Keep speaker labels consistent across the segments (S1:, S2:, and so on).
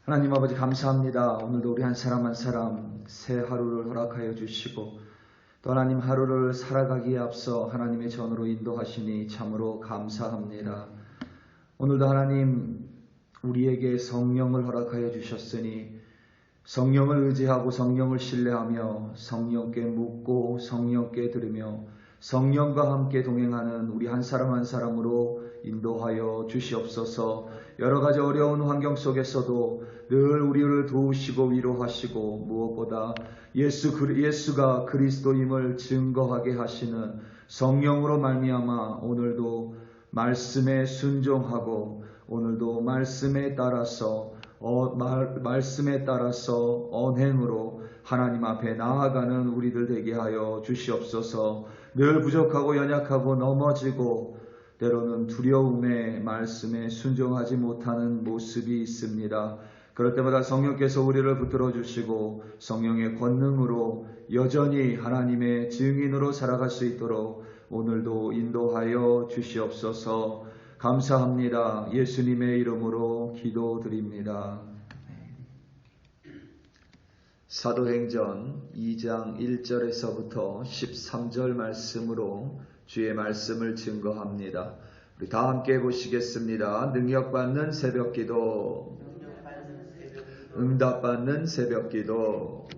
S1: 하나님 아버지 감사합니다. 오늘도 우리 한 사람 한 사람 새 하루를 허락하여 주시고 또 하나님 하루를 살아가기에 앞서 하나님의 전으로 인도하시니 참으로 감사합니다. 오늘도 하나님 우리에게 성령을 허락하여 주셨으니 성령을 의지하고 성령을 신뢰하며 성령께 묻고 성령께 들으며 성령과 함께 동행하는 우리 한 사람 한 사람으로 인도하여 주시옵소서. 여러 가지 어려운 환경 속에서도 늘 우리를 도우시고 위로하시고 무엇보다 예수가 그리스도임을 증거하게 하시는 성령으로 말미암아 오늘도 말씀에 순종하고 오늘도 말씀에 따라서 언행으로 하나님 앞에 나아가는 우리들 되게 하여 주시옵소서. 늘 부족하고 연약하고 넘어지고 때로는 두려움에 말씀에 순종하지 못하는 모습이 있습니다. 그럴 때마다 성령께서 우리를 붙들어 주시고 성령의 권능으로 여전히 하나님의 증인으로 살아갈 수 있도록 오늘도 인도하여 주시옵소서. 감사합니다. 예수님의 이름으로 기도드립니다. 사도행전 2장 1절에서부터 13절 말씀으로 주의 말씀을 증거합니다. 우리 다 함께 보시겠습니다. 능력받는 새벽기도, 응답받는 새벽기도,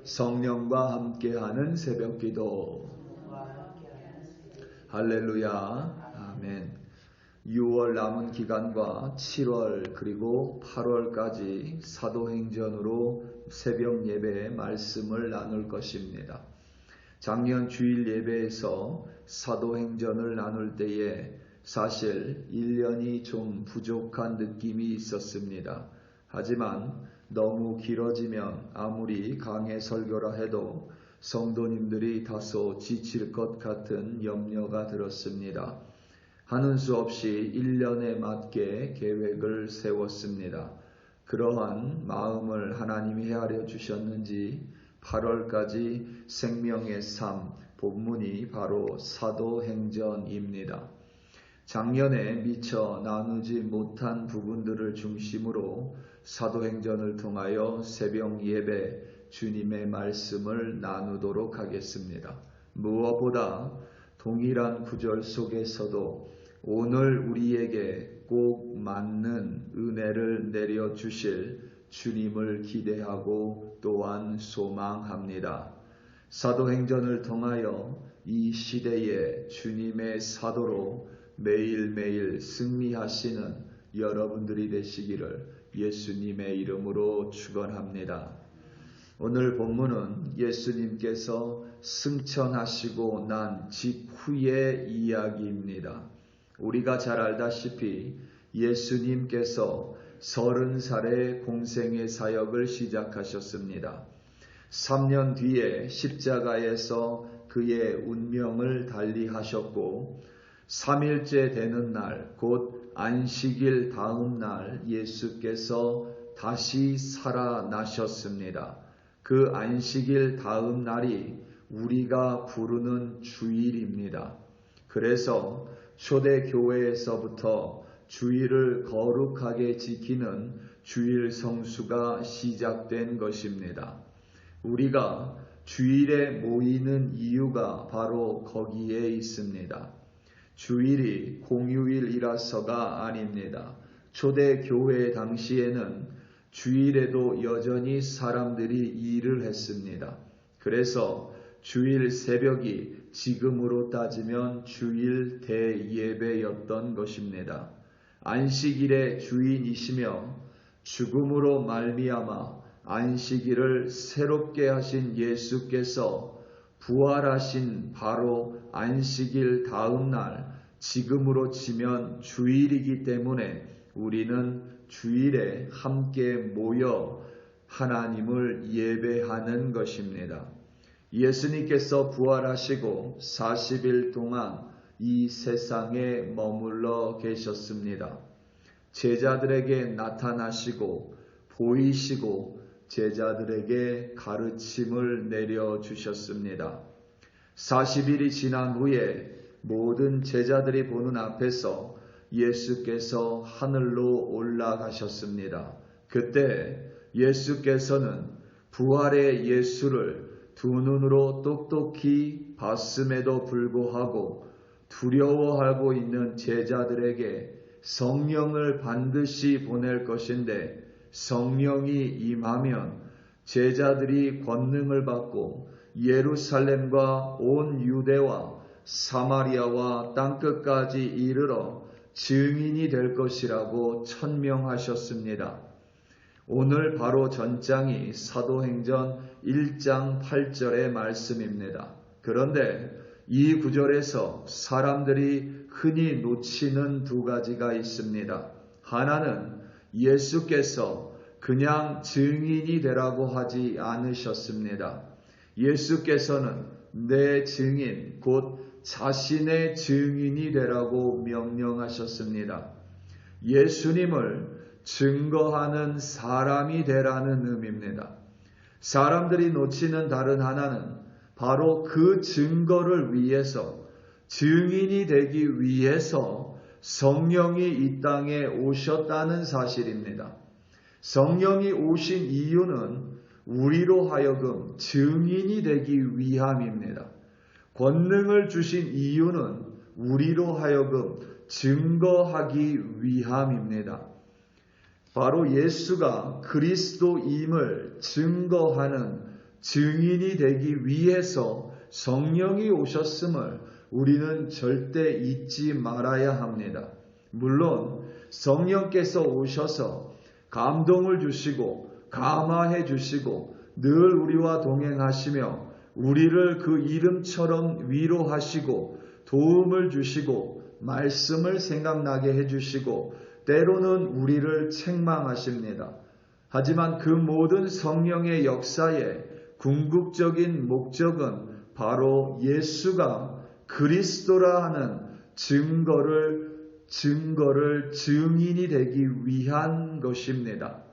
S1: 성령과 함께하는 새벽기도. 할렐루야. 아멘. 6월 남은 기간과 7월 그리고 8월까지 사도행전으로 새벽 예배의 말씀을 나눌 것입니다. 작년 주일 예배에서 사도행전을 나눌 때에 사실 1년이 좀 부족한 느낌이 있었습니다. 하지만 너무 길어지면 아무리 강해 설교라 해도 성도님들이 다소 지칠 것 같은 염려가 들었습니다. 하는 수 없이 1년에 맞게 계획을 세웠습니다. 그러한 마음을 하나님이 헤아려 주셨는지 8월까지 생명의 삶, 본문이 바로 사도행전입니다. 작년에 미처 나누지 못한 부분들을 중심으로 사도행전을 통하여 새벽 예배 주님의 말씀을 나누도록 하겠습니다. 무엇보다 동일한 구절 속에서도 오늘 우리에게 꼭 맞는 은혜를 내려주실 주님을 기대하고 또한 소망합니다. 사도행전을 통하여 이 시대에 주님의 사도로 매일매일 승리하시는 여러분들이 되시기를 예수님의 이름으로 축원합니다. 오늘 본문은 예수님께서 승천하시고 난 직후의 이야기입니다. 우리가 잘 알다시피 예수님께서 30살에 공생의 사역을 시작하셨습니다. 3년 뒤에 십자가에서 그의 운명을 달리하셨고 3일째 되는 날, 곧 안식일 다음 날 예수께서 다시 살아나셨습니다. 그 안식일 다음 날이 우리가 부르는 주일입니다. 그래서 초대교회에서부터 주일을 거룩하게 지키는 주일 성수가 시작된 것입니다. 우리가 주일에 모이는 이유가 바로 거기에 있습니다. 주일이 공휴일이라서가 아닙니다. 초대교회 당시에는 주일에도 여전히 사람들이 일을 했습니다. 그래서 주일 새벽이 지금으로 따지면 주일 대예배였던 것입니다. 안식일의 주인이시며 죽음으로 말미암아 안식일을 새롭게 하신 예수께서 부활하신 바로 안식일 다음 날, 지금으로 치면 주일이기 때문에 우리는 주일에 함께 모여 하나님을 예배하는 것입니다. 예수님께서 부활하시고 40일 동안 이 세상에 머물러 계셨습니다. 제자들에게 나타나시고 보이시고 제자들에게 가르침을 내려주셨습니다. 40일이 지난 후에 모든 제자들이 보는 앞에서 예수께서 하늘로 올라가셨습니다.
S2: 그때 예수께서는 부활의 예수를 두 눈으로 똑똑히 봤음에도 불구하고 두려워하고 있는 제자들에게 성령을 반드시 보낼 것인데 성령이 임하면 제자들이 권능을 받고 예루살렘과 온 유대와 사마리아와 땅끝까지 이르러 증인이 될 것이라고 천명하셨습니다. 오늘 바로 전장이 사도행전 1장 8절의 말씀입니다. 그런데 이 구절에서 사람들이 흔히 놓치는 두 가지가 있습니다. 하나는 예수께서 그냥 증인이 되라고 하지 않으셨습니다. 예수께서는 내 증인, 곧 자신의 증인이 되라고 명령하셨습니다. 예수님을 증거하는 사람이 되라는 의미입니다. 사람들이 놓치는 다른 하나는 바로 그 증거를 위해서, 증인이 되기 위해서 성령이 이 땅에 오셨다는 사실입니다. 성령이 오신 이유는 우리로 하여금 증인이 되기 위함입니다. 권능을 주신 이유는 우리로 하여금 증거하기 위함입니다. 바로 예수가 그리스도임을 증거하는 증인이 되기 위해서 성령이 오셨음을 우리는 절대 잊지 말아야 합니다. 물론 성령께서 오셔서 감동을 주시고 감화해 주시고 늘 우리와 동행하시며 우리를 그 이름처럼 위로하시고 도움을 주시고 말씀을 생각나게 해주시고 때로는 우리를 책망하십니다. 하지만 그 모든 성령의 역사의 궁극적인 목적은 바로 예수가 그리스도라 하는 증인이 되기 위한 것입니다.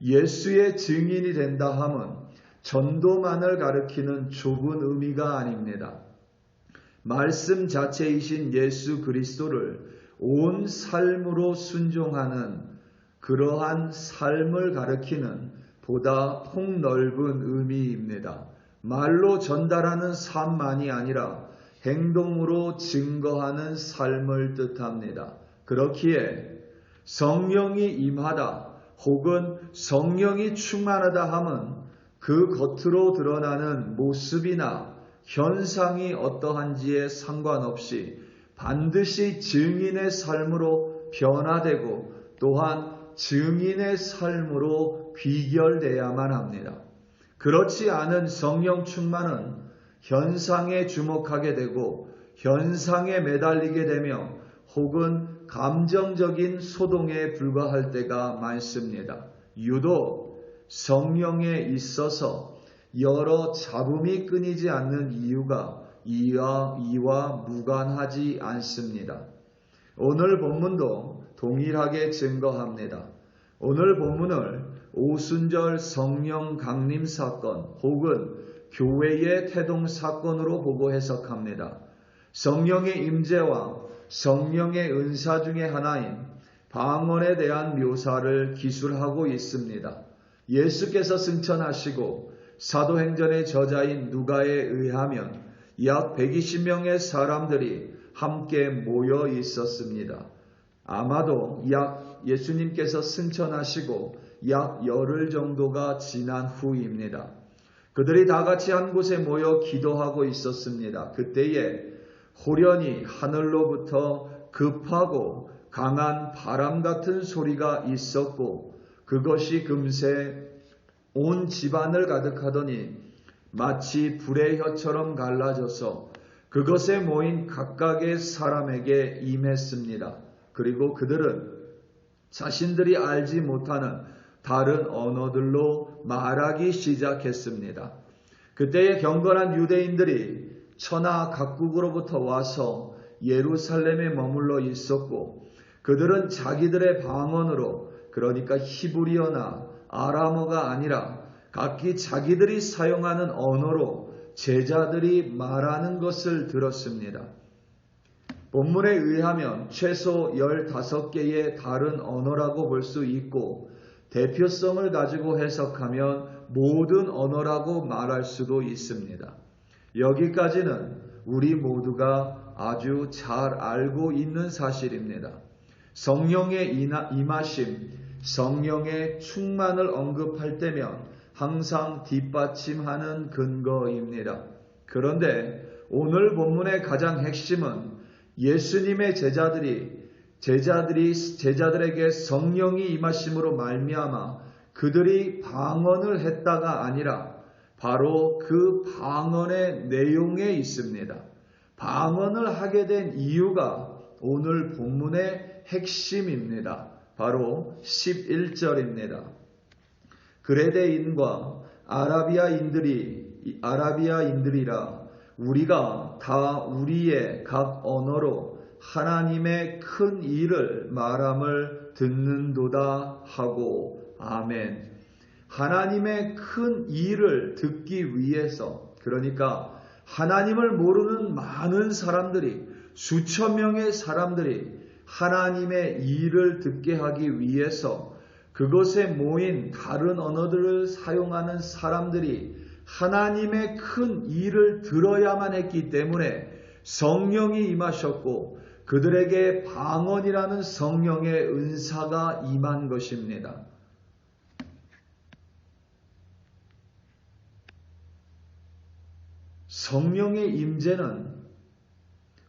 S2: 예수의 증인이 된다 함은 전도만을 가리키는 좁은 의미가 아닙니다. 말씀 자체이신 예수 그리스도를 온 삶으로 순종하는 그러한 삶을 가리키는 보다 폭넓은 의미입니다. 말로 전달하는 삶만이 아니라 행동으로 증거하는 삶을 뜻합니다. 그렇기에 성령이 임하다 혹은 성령이 충만하다 함은 그 겉으로 드러나는 모습이나 현상이 어떠한지에 상관없이 반드시 증인의 삶으로 변화되고 또한 증인의 삶으로 귀결되어야만 합니다. 그렇지 않은 성령 충만은 현상에 주목하게 되고 현상에 매달리게 되며 혹은 감정적인 소동에 불과할 때가 많습니다. 유독 성령에 있어서 여러 잡음이 끊이지 않는 이유가 이와 무관하지 않습니다. 오늘 본문도 동일하게 증거합니다. 오늘 본문을 오순절 성령 강림 사건 혹은 교회의 태동 사건으로 보고 해석합니다. 성령의 임재와 성령의 은사 중에 하나인 방언에 대한 묘사를 기술하고 있습니다. 예수께서 승천하시고 사도행전의 저자인 누가에 의하면 약 120명의 사람들이 함께 모여 있었습니다. 아마도 예수님께서 승천하시고 약 열흘 정도가 지난 후입니다. 그들이 다 같이 한 곳에 모여 기도하고 있었습니다. 그때에 호련히 하늘로부터 급하고 강한 바람 같은 소리가 있었고 그것이 금세 온 집안을 가득하더니 마치 불의 혀처럼 갈라져서 그것에 모인 각각의 사람에게 임했습니다. 그리고 그들은 자신들이 알지 못하는 다른 언어들로 말하기 시작했습니다. 그때에 경건한 유대인들이 천하 각국으로부터 와서 예루살렘에 머물러 있었고 그들은 자기들의 방언으로 그러니까 히브리어나 아람어가 아니라 각기 자기들이 사용하는 언어로 제자들이 말하는 것을 들었습니다. 본문에 의하면 최소 15개의 다른 언어라고 볼 수 있고 대표성을 가지고 해석하면 모든 언어라고 말할 수도 있습니다. 여기까지는 우리 모두가 아주 잘 알고 있는 사실입니다. 성령의 임하심, 성령의 충만을 언급할 때면 항상 뒷받침하는 근거입니다. 그런데 오늘 본문의 가장 핵심은 예수님의 제자들에게 성령이 임하심으로 말미암아 그들이 방언을 했다가 아니라 바로 그 방언의 내용에 있습니다. 방언을 하게 된 이유가 오늘 본문의 핵심입니다. 바로 11절입니다. 그레데인과 아라비아인들이라 우리가 다 우리의 각 언어로 하나님의 큰 일을 말함을 듣는도다 하고 아멘. 하나님의 큰 일을 듣기 위해서, 그러니까 하나님을 모르는 많은 사람들이, 수천 명의 사람들이 하나님의 일을 듣게 하기 위해서 그것에 모인 다른 언어들을 사용하는 사람들이 하나님의 큰 일을 들어야만 했기 때문에 성령이 임하셨고 그들에게 방언이라는 성령의 은사가 임한 것입니다. 성령의 임재는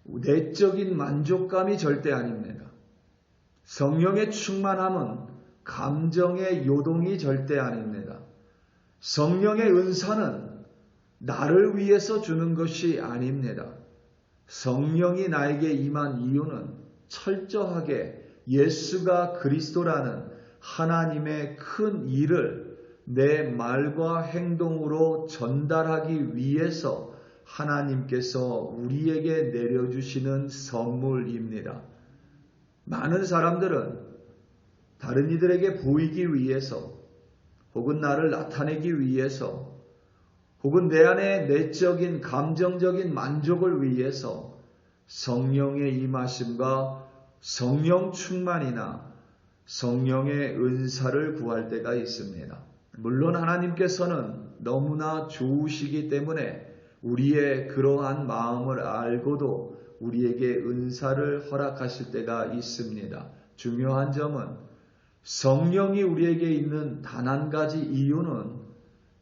S2: 내적인 만족감이 절대 아닙니다. 성령의 충만함은 감정의 요동이 절대 아닙니다. 성령의 은사는 나를 위해서 주는 것이 아닙니다. 성령이 나에게 임한 이유는 철저하게 예수가 그리스도라는 하나님의 큰 일을 내 말과 행동으로 전달하기 위해서 하나님께서 우리에게 내려주시는 선물입니다. 많은 사람들은 다른 이들에게 보이기 위해서 혹은 나를 나타내기 위해서 혹은 내 안에 내적인 감정적인 만족을 위해서 성령의 임하심과 성령 충만이나 성령의 은사를 구할 때가 있습니다. 물론 하나님께서는 너무나 좋으시기 때문에 우리의 그러한 마음을 알고도 우리에게 은사를 허락하실 때가 있습니다. 중요한 점은 성령이 우리에게 있는 단 한 가지 이유는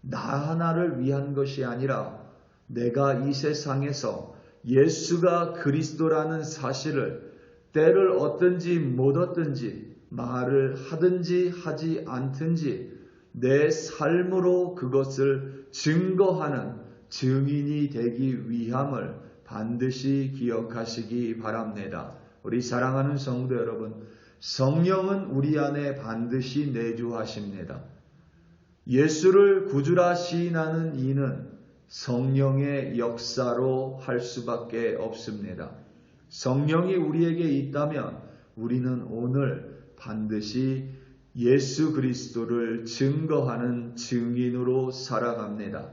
S2: 나 하나를 위한 것이 아니라 내가 이 세상에서 예수가 그리스도라는 사실을 때를 얻든지 못 얻든지 말을 하든지 하지 않든지 내 삶으로 그것을 증거하는 증인이 되기 위함을 반드시 기억하시기 바랍니다. 우리 사랑하는 성도 여러분, 성령은 우리 안에 반드시 내주하십니다. 예수를 구주라 시인하는 이는 성령의 역사로 할 수밖에 없습니다. 성령이 우리에게 있다면 우리는 오늘 반드시 예수 그리스도를 증거하는 증인으로 살아갑니다.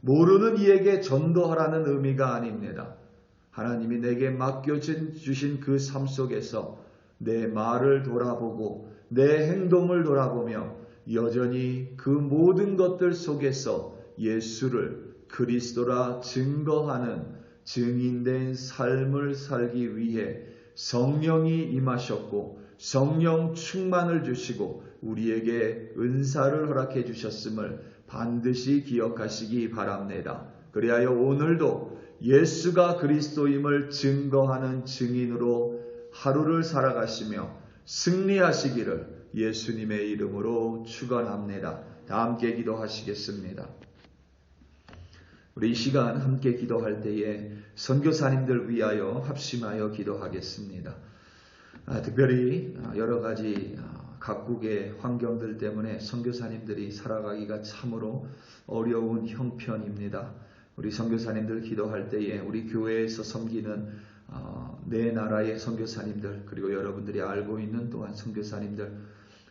S2: 모르는 이에게 전도하라는 의미가 아닙니다. 하나님이 내게 맡겨주신 그 삶 속에서 내 말을 돌아보고 내 행동을 돌아보며 여전히 그 모든 것들 속에서 예수를 그리스도라 증거하는 증인된 삶을 살기 위해 성령이 임하셨고 성령 충만을 주시고 우리에게 은사를 허락해 주셨음을 반드시 기억하시기 바랍니다. 그리하여 오늘도 예수가 그리스도임을 증거하는 증인으로 하루를 살아가시며 승리하시기를 예수님의 이름으로 축원합니다. 다 함께 기도하시겠습니다. 우리 이 시간 함께 기도할 때에 선교사님들 위하여 합심하여 기도하겠습니다. 특별히 여러 가지 각국의 환경들 때문에 선교사님들이 살아가기가 참으로 어려운 형편입니다. 우리 선교사님들 기도할 때에 우리 교회에서 섬기는 내 나라의 선교사님들 그리고 여러분들이 알고 있는 또한 선교사님들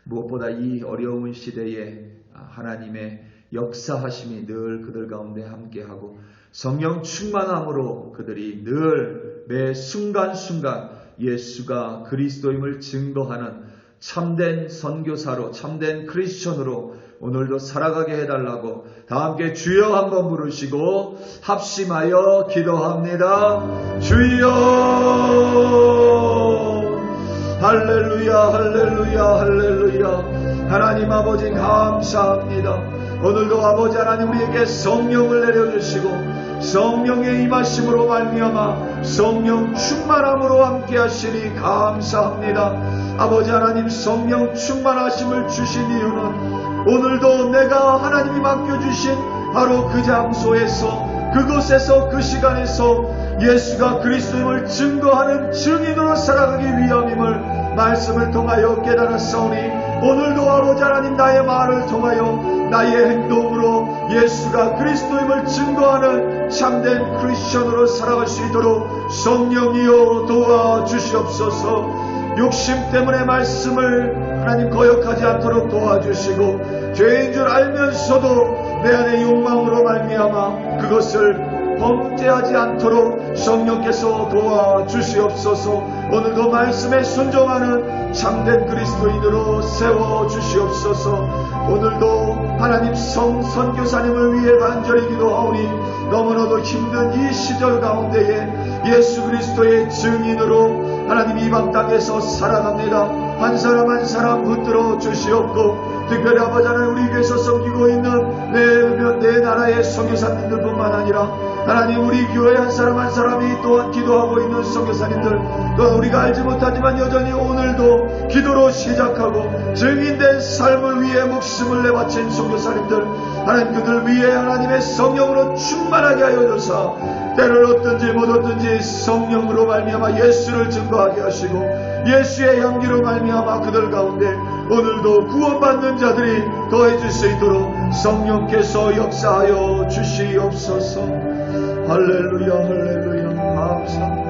S2: 무엇보다 이 어려운 시대에 하나님의 역사하심이 늘 그들 가운데 함께하고 성령 충만함으로 그들이 늘 매 순간순간 예수가 그리스도임을 증거하는 참된 선교사로 참된 크리스천으로 오늘도 살아가게 해달라고 다 함께 주여 한번 부르시고 합심하여 기도합니다. 주여 할렐루야 할렐루야 할렐루야. 하나님 아버지 감사합니다. 오늘도 아버지 하나님 우리에게 성령을 내려주시고 성령의 임하심으로 말미암아 성령 충만함으로 함께 하시니 감사합니다. 아버지 하나님 성령 충만하심을 주신 이유는 오늘도 내가 하나님이 맡겨주신 바로 그 장소에서 그곳에서 그 시간에서 예수가 그리스도임을 증거하는 증인으로 살아가기 위함임을 말씀을 통하여 깨달았사오니 오늘도 아버지 하나님 나의 말을 통하여 나의 행동으로 예수가 그리스도임을 증거하는 참된 크리스천으로 살아갈 수 있도록 성령이여 도와주시옵소서. 욕심 때문에 말씀을 하나님 거역하지 않도록 도와주시고 죄인 줄 알면서도 내 안의 욕망으로 말미암아 그것을 범죄하지 않도록 성령께서 도와주시옵소서. 오늘도 말씀에 순종하는 참된 그리스도인으로 세워주시옵소서. 오늘도 하나님 선교사님을 위해 간절히 기도하오니 너무나도 힘든 이 시절 가운데에 예수 그리스도의 증인으로 하나님 이방 땅에서 살아갑니다. 한 사람 한 사람 붙들어 주시옵고 특별히 아버지 하나님 우리 교회에서 섬기고 있는 내 나라의 선교사님들 뿐만 아니라 하나님 우리 교회 한 사람 한 사람이 또한 기도하고 있는 선교사님들 또한 우리가 알지 못하지만 여전히 오늘도 기도로 시작하고 증인된 삶을 위해 목숨을 내바친 선교사님들 하나님 그들 위해 하나님의 성령으로 충만하게 하여 주사 때를 얻든지 못 얻든지 성령으로 말미암아 예수를 증거하게 하시고 예수의 향기로 말미암아 그들 가운데 오늘도 구원받는 자들이 더해질 수 있도록 성령께서 역사하여 주시옵소서. 할렐루야 할렐루야 감사합니다.